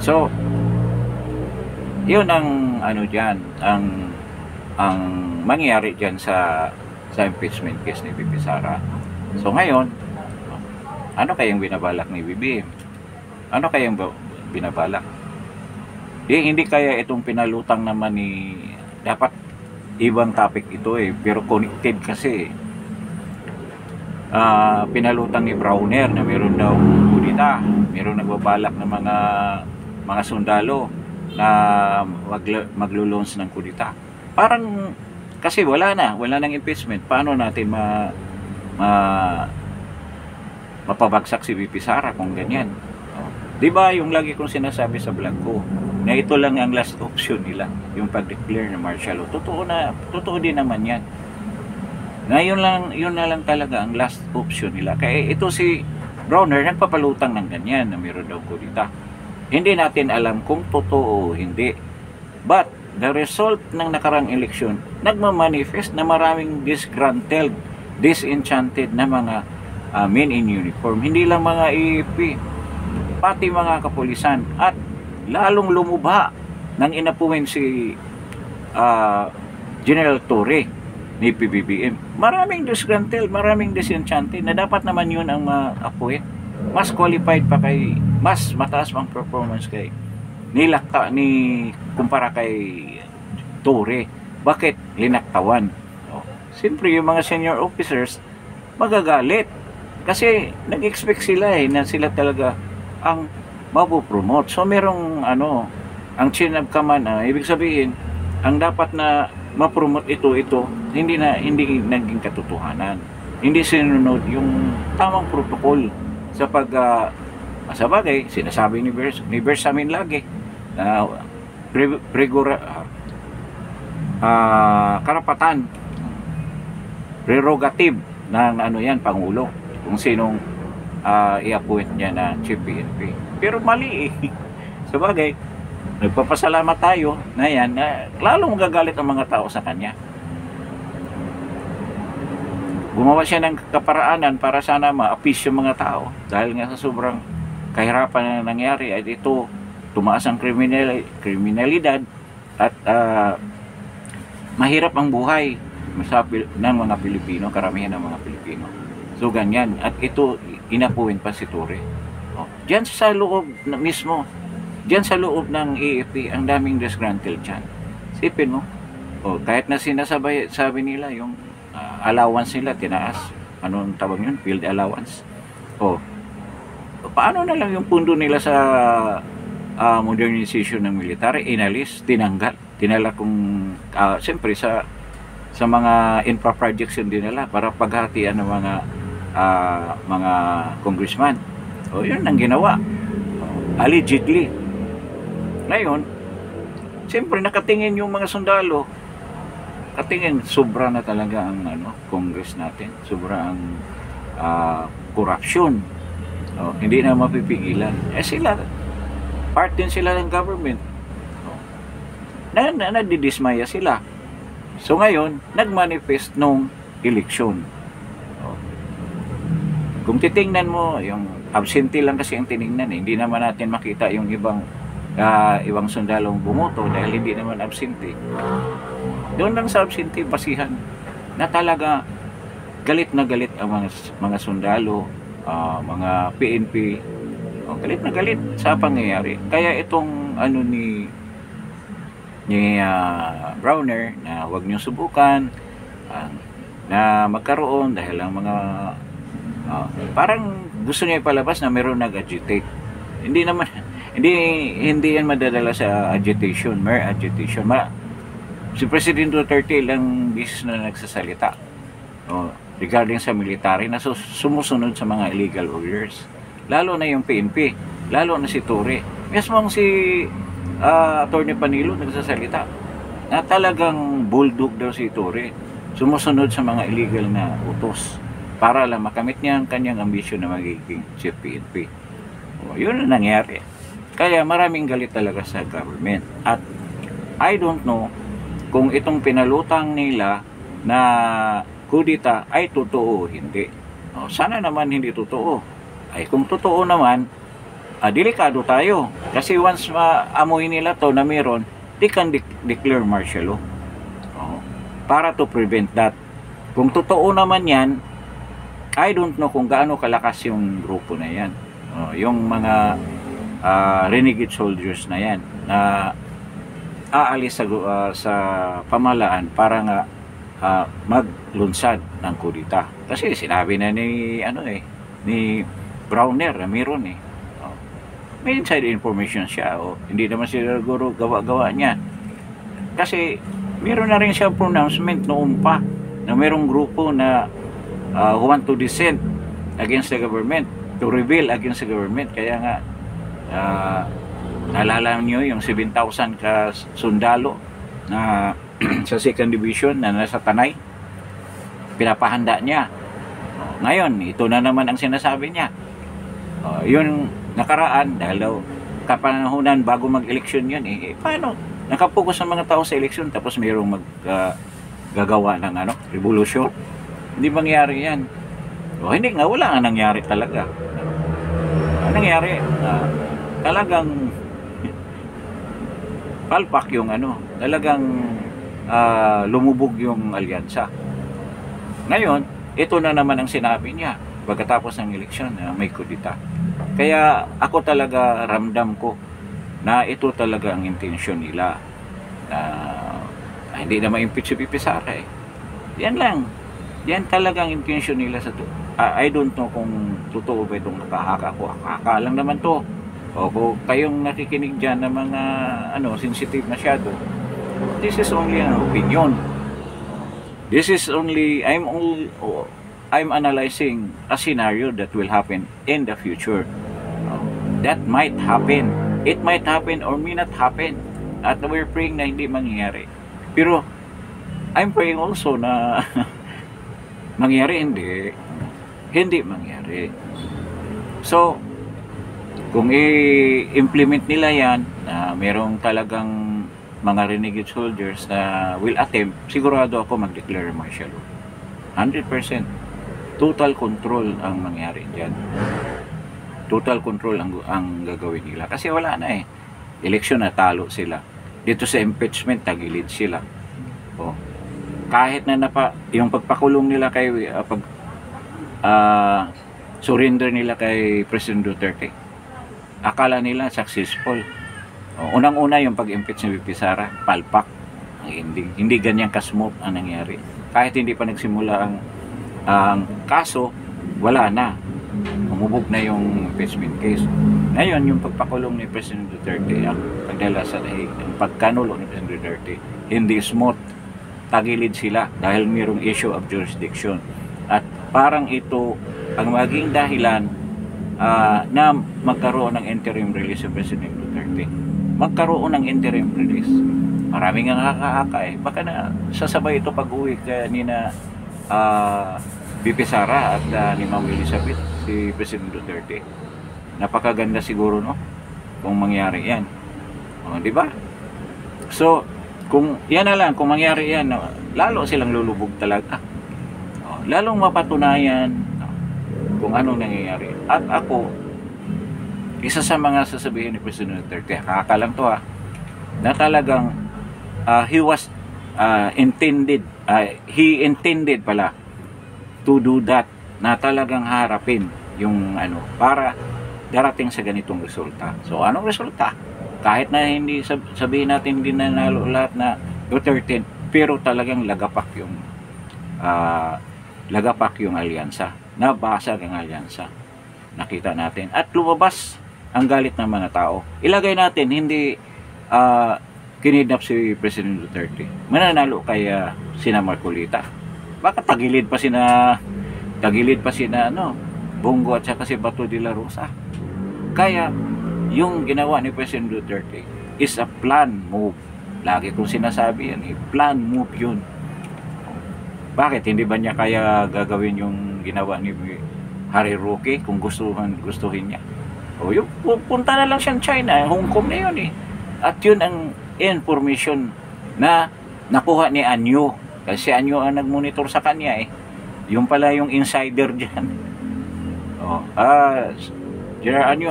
[SPEAKER 1] So yun ang dyan, ang mangyayari dyan sa impeachment case ni VP Sara. So ngayon, ano kayang binabalak ni BBM? Ano kayang binabalak? Hindi kaya itong pinalutang naman dapat ibang topic ito pero connected kasi. Pinalutang ni Browner na meron daw kudita, meron nagbabalak ng mga sundalo na maglo-launch ng kudita. Parang kasi wala nang impeachment. Paano natin mapabagsak si VP Sara kung ganyan? Diba yung lagi kong sinasabi sa vlog ko na ito lang ang last option nila, yung pag-declare ng martial law. Totoo din naman yan. Ngayon yun na lang talaga ang last option nila. Kaya ito si Browner nagpapalutang ng ganyan na meron daw kudita. Hindi natin alam kung totoo o hindi. But the result ng nakarang eleksyon, nagmamanifest na maraming disgruntled, disenchanted na mga men in uniform. Hindi lang mga AFP, pati mga kapulisan. At lalong lumubha nang inapuin si General Torre ni PBBM. Maraming disgruntled, maraming disenchanted na dapat naman yun ang ma-appoint. Mas qualified pa mas mataas pang performance kumpara kay Torre. Bakit linaktawan? Siyempre yung mga senior officers magagalit. Kasi nag-expect sila na sila talaga ang mapopromote. So merong ang chain of command, ibig sabihin, ang dapat na ma-promote ito, hindi naging katotohanan. Hindi sinunod yung tamang protocol sa sa bagay, sinasabi ni Bersamin lagi na karapatan, prerogative ng Pangulo kung sinong i-appoint niya na Chief PNP. Pero mali sa bagay, nagpapasalamat tayo na yan na lalong gagalit ang mga tao sa kanya. Gumawa siya ng kaparaanan para sana ma-appease yung mga tao dahil nga sa sobrang kahirapan na nangyari ay ito tumaas ang kriminalidad at mahirap ang buhay ng mga Pilipino, karamihan ng mga Pilipino. So ganyan, at ito inapuin pa si Torre. Diyan sa loob mismo, diyan sa loob ng AFP, ang daming disgruntled dyan. Sipin mo, kahit na sabi nila yung allowance nila tinaas, anong tawag yun, field allowance. Paano na lang yung pundo nila sa modernization ng military, inalis, tinala kung siyempre sa mga infra projects yun dinala para paghatian ng mga congressman. Yun ang ginawa. Allegedly. Ngayon, siyempre nakatingin yung mga sundalo, katingin sobra na talaga ang Congress natin, sobra ang corruption. Hindi na mapipigilan. Sila, part din sila ng government. Nadidismaya sila. So ngayon, nagmanifest nung eleksyon. Kung titingnan mo, yung absentee lang kasi ang tiningnan. Hindi naman natin makita yung ibang sundalong bumoto dahil hindi naman absentee. Doon lang sa absentee basihan na talaga galit na galit ang mga sundalo, mga PNP, galit na galit sa pangyayari. Kaya itong ni Browner na wag niyong subukan na magkaroon dahil ang mga parang gusto niya ipalabas na meron nag-agitate. Hindi yan madadala sa agitation, mere agitation. Si President Duterte lang bisis na nagsasalita regarding sa military na sumusunod sa mga illegal orders. Lalo na yung PNP, lalo na si Torre. Mismo si Atty. Panilo nagsasalita na talagang bulldog daw si Torre. Sumusunod sa mga illegal na utos para lang makamit niya ang kanyang ambisyon na magiging Chief PNP. Yun ang nangyari. Kaya maraming galit talaga sa government. At I don't know kung itong pinalutang nila na kudita ay totoo o hindi. Sana naman hindi totoo. Ay kung totoo naman, delikado tayo. Kasi once maamoy nila to na meron, they can declare martial law. Para to prevent that. Kung totoo naman yan, I don't know kung gaano kalakas yung grupo na yan. Yung mga renegade soldiers na yan na aalis sa pamahalaan para nga maglunsad ng kudita. Kasi sinabi na ni Browner na meron may inside information siya hindi naman siguro gawa-gawa niya. Kasi meron na rin siya pronouncement noon pa na merong grupo na who want to dissent against the government, to rebel against the government. Kaya nga naalala niyo yung 7,000 ka sundalo na sa 2nd Division na nasa Tanay, pinapahanda niya. Ngayon, ito na naman ang sinasabi niya. Yun nakaraan, dahil daw kapanahunan bago mag-eleksyon yun, paano? Nakapokus ang mga tao sa eleksyon tapos mayroong gagawa ng revolusyon. Hindi mangyari yan. Hindi nga, wala nga nangyari talaga. Ang nangyari, talagang palpak yung talagang lumubog yung alyansa. Ngayon, ito na naman ang sinabi niya pagkatapos ng eleksyon na may kudita. Kaya ako talaga ramdam ko na ito talaga ang intensyon nila. Hindi na ma-impeach si Pipi Sara Yan lang. Yan talagang intention nila sa I don't know kung totoo ba itong nakahaka ko. Haka lang naman to. O kung kayong nakikinig dyan na mga sensitive masyado, this is only an opinion. This is only, I'm analyzing a scenario that will happen in the future. That might happen. It might happen or may not happen. At we're praying na hindi mangyayari. Pero, I'm praying also na mangyari, hindi mangyari. So, kung i-implement nila yan, merong talagang mga renegade soldiers na will attempt, sigurado ako mag-declare martial law. 100%. Total control ang mangyari dyan. Total control ang gagawin nila. Kasi wala na eh. Eleksyon na talo sila. Dito sa impeachment, tagilid sila. O, kahit na yung pagpakulong nila kay surrender nila kay President Duterte, akala nila successful. Unang-una yung pag-impeach ni VP Sara, palpak ang ending. Hindi ganyan ka-smooth ang nangyari. Kahit hindi pa nagsimula ang kaso, wala na. Umubog na yung impeachment case. Ngayon, yung pagpakulong ni President Duterte, ang pagdala sa ang pagkanulo ni President Duterte, hindi smooth. Tagilid sila dahil mayroong issue of jurisdiction. At parang ito ang maging dahilan na magkaroon ng interim release ng President Duterte. Magkaroon ng interim release. Maraming nga nakakaaka eh. Baka na sasabay ito pag-uwi ni na VP Sara at ni Ma'am Elizabeth, si President Duterte. Napakaganda siguro, no? Kung mangyari yan. Di ba? So, kung yan na lang, kung mangyari yan, lalo silang lulubog talaga. Lalong mapatunayan kung anong nangyayari. At ako, isa sa mga sasabihin ni President Duterte, kakalang to na talagang he intended pala to do that, na talagang harapin yung para darating sa ganitong resulta. So anong resulta? Kahit na hindi sabihin natin hindi nanalo lahat na Duterte, pero talagang lagapak yung alyansa. Nabasag ang alyansa. Nakita natin. At lumabas ang galit ng mga tao. Ilagay natin, hindi kinidnap si President Duterte. Mananalo kaya sina Marcolita. Baka tagilid pa sina Bongo at saka si Bato de la Rosa. Kaya yung ginawa ni President Duterte is a plan move. Lagi kong sinasabi yan, plan move yun. Bakit hindi ba niya kaya gagawin yung ginawa ni Harry Roque kung gustuhin niya? O yung punta na lang siyang China, Hong Kong na yun eh. At yun ang information na nakuha ni Anyo. Kasi Anyo ang nagmonitor sa kanya eh. Yung pala yung insider dyan. General Anyo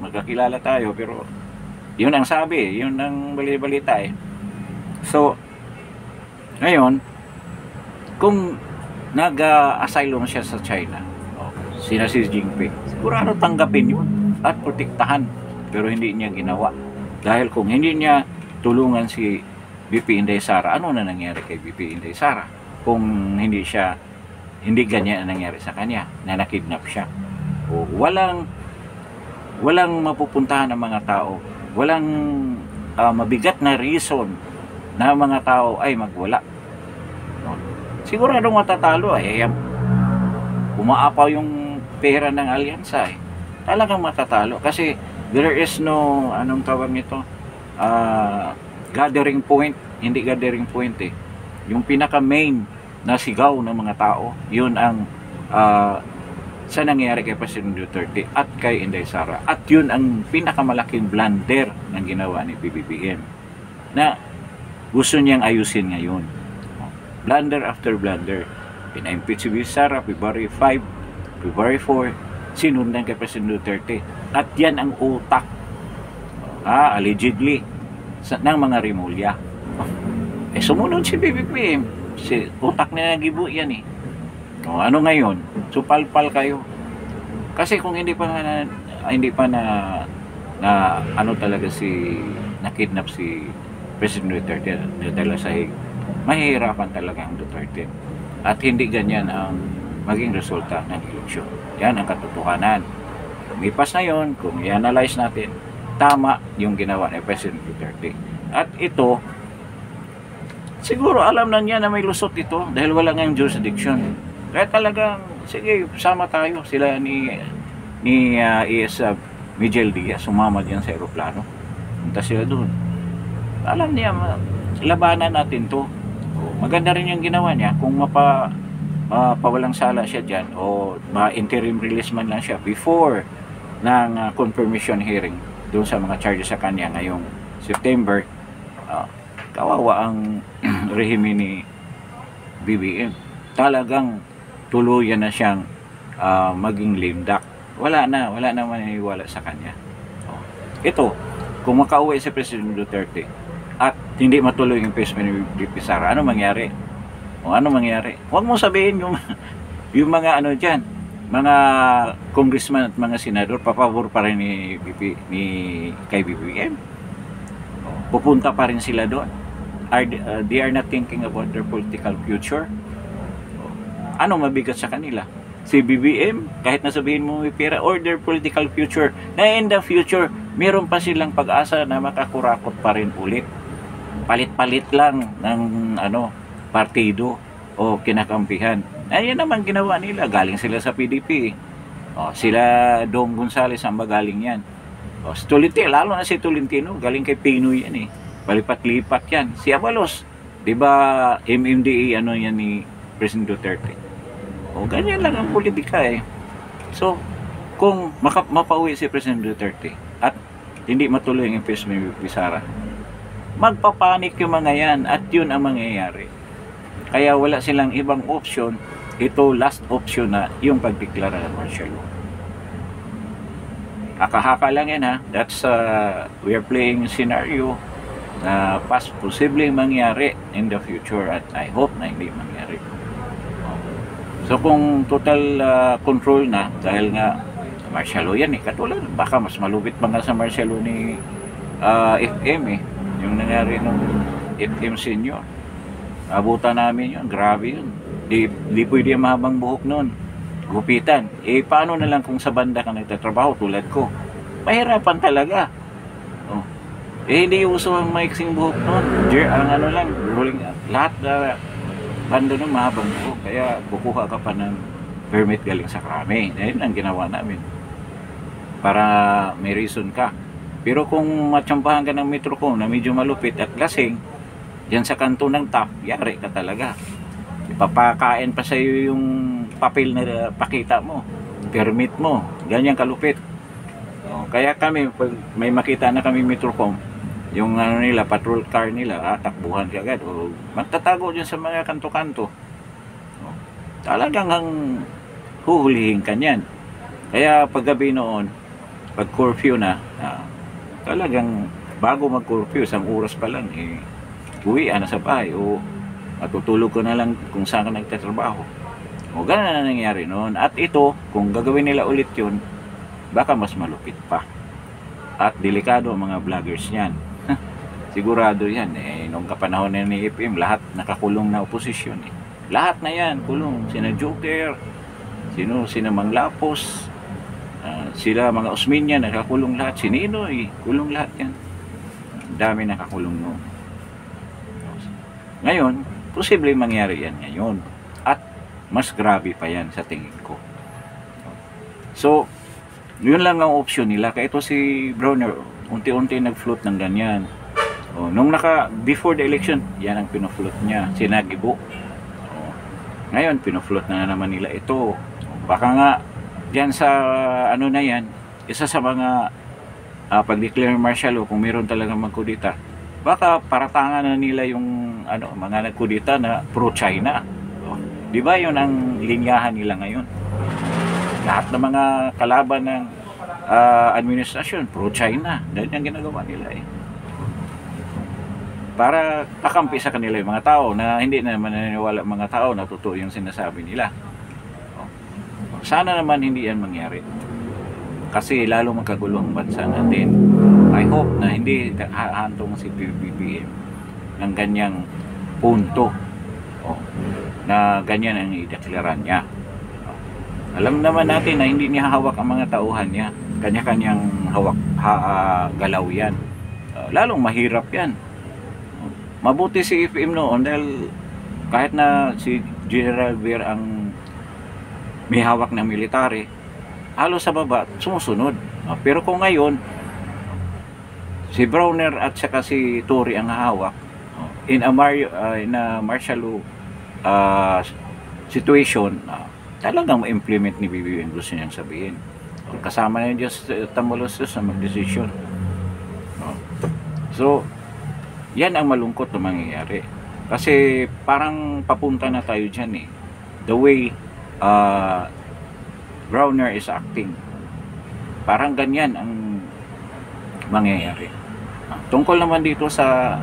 [SPEAKER 1] magkakilala tayo, pero yun ang sabi, yun ang balita eh. So, ngayon, kung nag-asylum siya sa China, sina Xi Jinping, sigurado tanggapin yun at protektahan, pero hindi niya ginawa. Dahil kung hindi niya tulungan si VP Inday Sara, ano na nangyari kay VP Inday Sara? Kung hindi ganyan ang nangyari sa kanya, na nakidnap siya. O walang mapupuntahan ng mga tao, walang mabigat na reason na mga tao ay magwala. Siguradong matatalo eh. Umaapaw yung pera ng alyansa eh. Talagang matatalo kasi there is no, anong tawag nito, gathering point. Hindi gathering point eh. Yung pinaka main na sigaw ng mga tao, yun ang sa nangyari kay President Duterte at kay Inday Sara. At yun ang pinakamalaking blunder ng ginawa ni PBBM na gusto niyang ayusin ngayon. Blunder after blunder. Pina-impeach si Sara February 5, February 4, sinundan kay President Duterte. At yan ang utak, allegedly, ng mga Rimulya. Sumunod si PBBM. Si utak na nagibo yan eh. Ano ngayon? Supalpal kayo. Kasi kung hindi pa na talaga nakidnap si President Duterte, nadala sa hig, mahihirapan talaga ang Duterte. At hindi ganyan ang maging resulta ng eleksyon. Yan ang katotohanan. Lumipas na yon, kung i-analyze natin, tama yung ginawa ni President Duterte. At ito, siguro alam na niya na may lusot ito dahil wala nga yung jurisdiction. Kaya talagang, sige, sama tayo. Sila ni ES Miguel Diaz, sumama diyan sa aeroplano. Punta sila doon. Alam niya, labanan natin to. Maganda rin yung ginawa niya kung mapawalang sala siya dyan o ma-interim release man lang siya before ng confirmation hearing doon sa mga charges sa kanya ngayong September. Kawawa ang rehime ni BBM. Talagang tuluyan na siyang maging lame duck. Wala na maniniwala sa kanya. Ito, kung makauwi si President Duterte at hindi matuloy yung impeachment ni Pizarra, ano mangyari? Ano mangyari? Huwag mo sabihin yung mga ano dyan, mga congressman at mga senador, papabor pa rin kay BBM. Pupunta pa rin sila doon. They are not thinking about their political future. Ano mabigat sa kanila? Si BBM, kahit nasabihin mo may pera, or their political future, na in the future, meron pa silang pag-asa na makakurakot pa rin ulit. Palit-palit lang ng partido o kinakampihan. Ayun naman ginawa nila. Galing sila sa PDP. Sila Dong Gonzales ang magaling yan. Si Tolentino, lalo na si Tolentino, galing kay Pinoy yan eh. Palipat-lipat yan. Si Abalos, di ba MMDA yan ni President Duterte. Ganyan lang ang politika eh. So, kung mapauwi si President Duterte at hindi matuloy ang impeachment ni Pizarra, magpapanik yung mga yan at yun ang mangyayari. Kaya wala silang ibang option. Ito last option na yung pagdeklara ng martial law. Haka-haka lang yan ha. That's we are playing scenario na posibleng mangyari in the future at I hope na hindi mangyari. So kung total control na, dahil nga martial law yan eh, katulad baka mas malupit pa nga sa martial law ni FM eh, yung nangyari nung FM senior. Abutan namin yun, grabe yun. Di pwede mahabang buhok nun, gupitan. Paano na lang kung sa banda ka nagtatrabaho tulad ko, mahirapan talaga. Hindi uso ang maiksing buhok nun. Ang lang, rolling, lahat na banda nun mahabang buhok. Kaya kukuha ka pa ng permit galing sa krami. Yun ang ginawa namin. Para may reason ka. Pero kung matsambahan ka ng Metrocom na medyo malupit at lasing, yan sa kanto ng top, yari ka talaga. Ipapakain pa sa iyo yung papel na pakita mo, permit mo, ganyan kalupit. Kaya kami, pag may makita na kami Metrocom, yung nila, patrol car nila, takbuhan ka agad, o magtatago dyan sa mga kanto-kanto. Talagang huhulihin ka niyan. Kaya paggabi noon, pag curfew na, talagang bago mag-curfew, isang oras pa lang, uwi na sa bahay o matutulog ko na lang kung saan ka nagtatrabaho. Ganun na nangyari noon. At ito, kung gagawin nila ulit yun, baka mas malupit pa. At delikado ang mga vloggers niyan. Sigurado yan. Nung kapanahon na ni FM, lahat nakakulong na oposisyon. Lahat na yan, kulong. Sina Joker, sino Mang Lapos, sila mga Osmeña, nakakulong lahat. Si Ninoy, kulong lahat yan. Dami nakakulong noon. Ngayon, posibleng mangyari yan ngayon. At mas grabe pa yan sa tingin ko. So, yun lang ang option nila. Kaya ito si Browner, unti-unti nag-float ng ganyan. Before the election, yan ang pinofloat niya. Sinagibo. Ngayon, pinofloat na naman nila ito. Baka nga, dyan sa na yan, isa sa mga pag-declare martial law, kung meron talagang magkudita, baka paratangan na nila yung mga nagkudita na pro-China. Di ba yun ang linyahan nila ngayon? Lahat ng mga kalaban ng administrasyon, pro-China. Dahil yung ginagawa nila para kakampi sa kanila yung mga tao na hindi na maniniwala mga tao na totoo yung sinasabi nila. Sana naman hindi yan mangyari. Kasi lalo magkagulo ang bansa natin. I hope na hindi hahantong si BBM ng ganyang punto Oh, na ganyan ang ideklara niya. Alam naman natin na hindi niya hawak ang mga tauhan niya. Kanya-kanyang hawak galaw yan. Lalong mahirap yan. Mabuti si FM noon dahil kahit na si General Ver ang may hawak ng military, halos sa baba sumusunod. Pero kung ngayon si Browner at saka si Tory ang hawak in a martial law situation, talagang ma-implement ni BBM gusto niyang sabihin. Kasama na yun just Tamaulipas na mag-decision. So, yan ang malungkot na mangyayari. Kasi parang papunta na tayo dyan eh. The way Browner is acting. Parang ganyan ang mangyayari. Tungkol naman dito sa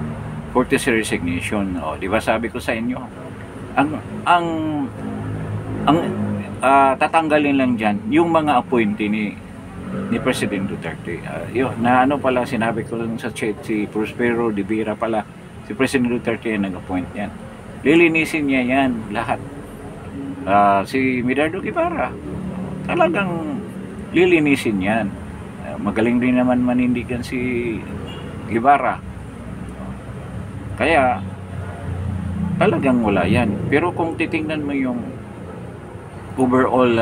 [SPEAKER 1] courtesy resignation, di ba sabi ko sa inyo, ang tatanggalin lang dyan yung mga appointee ni President Duterte. Yun, na ano pala, sinabi ko lang sa chat, si Prospero de Vera pala, si President Duterte yung nag-appoint yan. Lilinisin niya yan lahat. Si Medardo Guevara, talagang lilinisin yan. Magaling din naman manindigan si Guevara. Kaya, talagang wala yan. Pero kung titingnan mo yung overall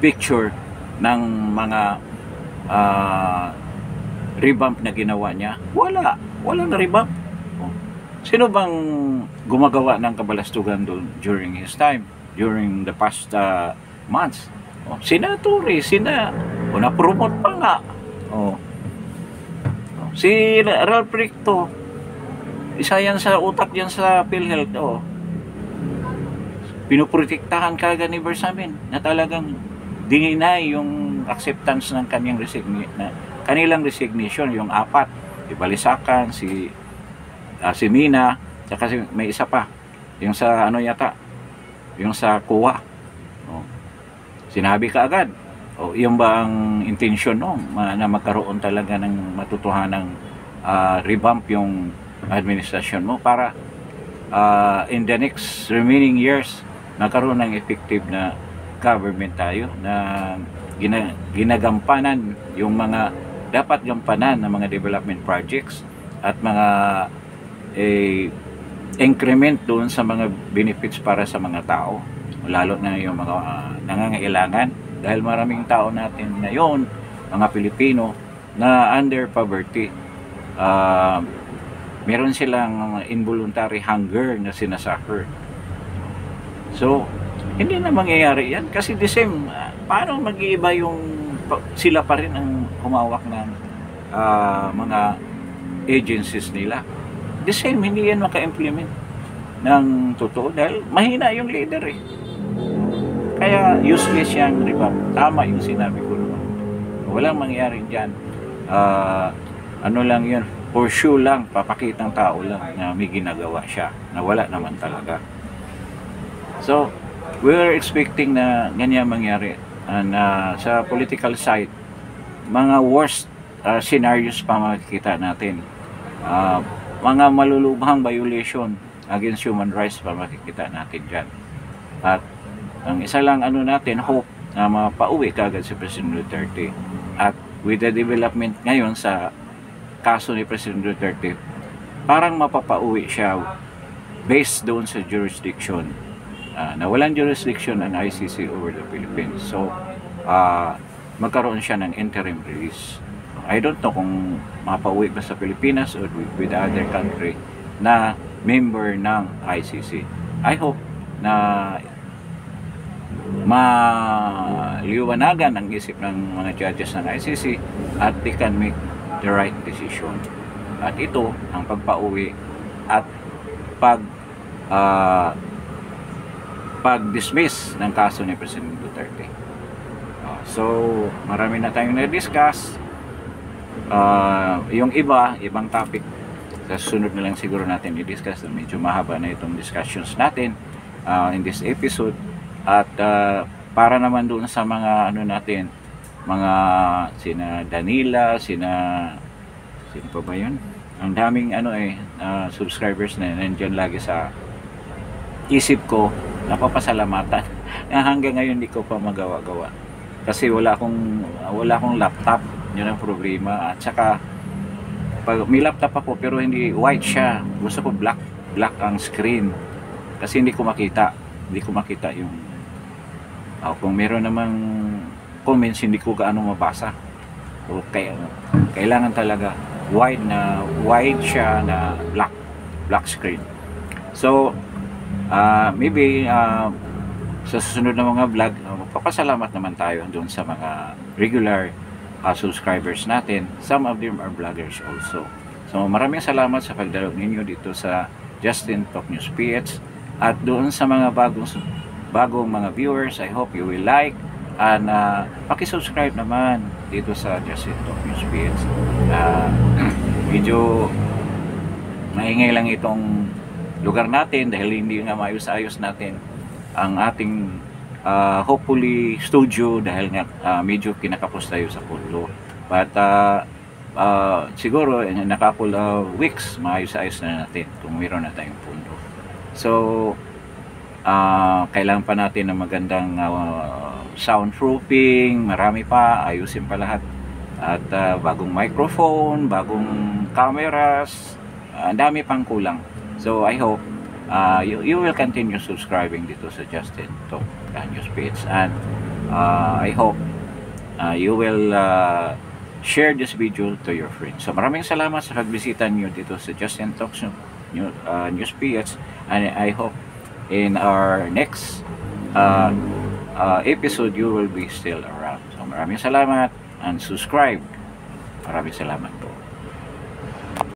[SPEAKER 1] picture ng mga revamp na ginawa niya, walang revamp. Sino bang gumagawa ng kabalastugan doon during his time, during the past months? Senatory, na-promote pa nga. Si Ralph Recto, isa yan sa utak yan sa PhilHealth. Pinoprotektahan kagad ni Bersamin na talagang dininay yung acceptance ng kanilang resignation, yung apat, si Balisacan, si Mina, saka may isa pa, yung sa ano yata, yung sa COA. Sinabi ka agad, yung ba ang intention na magkaroon talaga ng matutuhanang revamp yung administrasyon mo para in the next remaining years nagkaroon ng effective na government tayo na ginagampanan yung mga dapat gampanan ng mga development projects at mga increment doon sa mga benefits para sa mga tao, lalo na yung mga nangangailangan, dahil maraming tao natin na yon, mga Pilipino na under poverty, meron silang involuntary hunger na sinasuffer. So, hindi na mangyayari yan kasi the same, paano mag-iiba yung sila pa rin ang humawak ng mga agencies nila. The same, hindi yan maka-implement ng totoo dahil mahina yung leader eh. Kaya useless yung revamp. Tama yung sinabi ko naman. Walang mangyayari dyan. Ano lang yun, for sure lang, papakitang tao lang na may ginagawa siya na wala naman talaga. So, we're expecting na ganyan mangyari. Sa political side, mga worst scenarios pa makikita natin. Mga malulubhang violation against human rights pa makikita natin dyan. At ang isa lang natin, hope na mapauwi kagad si President Duterte. At with the development ngayon sa kaso ni President Duterte, parang mapapauwi siya based doon sa jurisdiction. Na walang jurisdiction ang ICC over the Philippines. So, magkaroon siya ng interim release. I don't know kung mapauwi ba sa Pilipinas or with other country na member ng ICC. I hope na maliwanagan ang isip ng mga judges ng ICC at they can make the right decision. At ito, ang pagpauwi at pag-dismiss ng kaso ni President Duterte. So, marami na tayong na-discuss. Yung ibang topic, sa susunod na lang siguro natin i-discuss. Medyo mahaba na itong discussions natin in this episode. At para naman doon sa mga natin, mga sina Danila, sino pa ba yun? Ang daming subscribers na nandyan lagi sa isip ko, napapasalamatan. Hanggang ngayon hindi ko pa magawa-gawa. Kasi wala akong laptop, yun ang problema. At saka, pag may laptop ako pero hindi white siya, gusto ko black ang screen. Kasi hindi ko makita yung kung meron namang comments hindi ko gaano mabasa. So, kailangan talaga wide siya na black screen. So maybe sa susunod na mga vlog, magpapasalamat naman tayo doon sa mga regular subscribers natin. Some of them are vloggers also. So maraming salamat sa pagdalaw ninyo dito sa Justin Talk News PH. At doon sa mga bagong mga viewers, I hope you will like and paki-subscribe naman dito sa Justin Talk News PH. Medyo maingay lang itong lugar natin dahil hindi nga maayos-ayos natin ang ating hopefully studio dahil nga medyo kinakapos tayo sa pundo. But siguro in a couple of weeks maayos-ayos na natin kung mayroon na tayong pundo. So kailangan pa natin ng magandang soundproofing, marami pa, ayusin pa lahat. At bagong microphone, bagong cameras, ang dami pang kulang. So I hope you will continue subscribing dito sa Justin Talk News PH. And I hope you will share this video to your friends. So maraming salamat sa pagbisita niyo dito sa Justin Talk News PH. And I hope in our next episode you will be still around. So maraming salamat and subscribe. Maraming salamat po.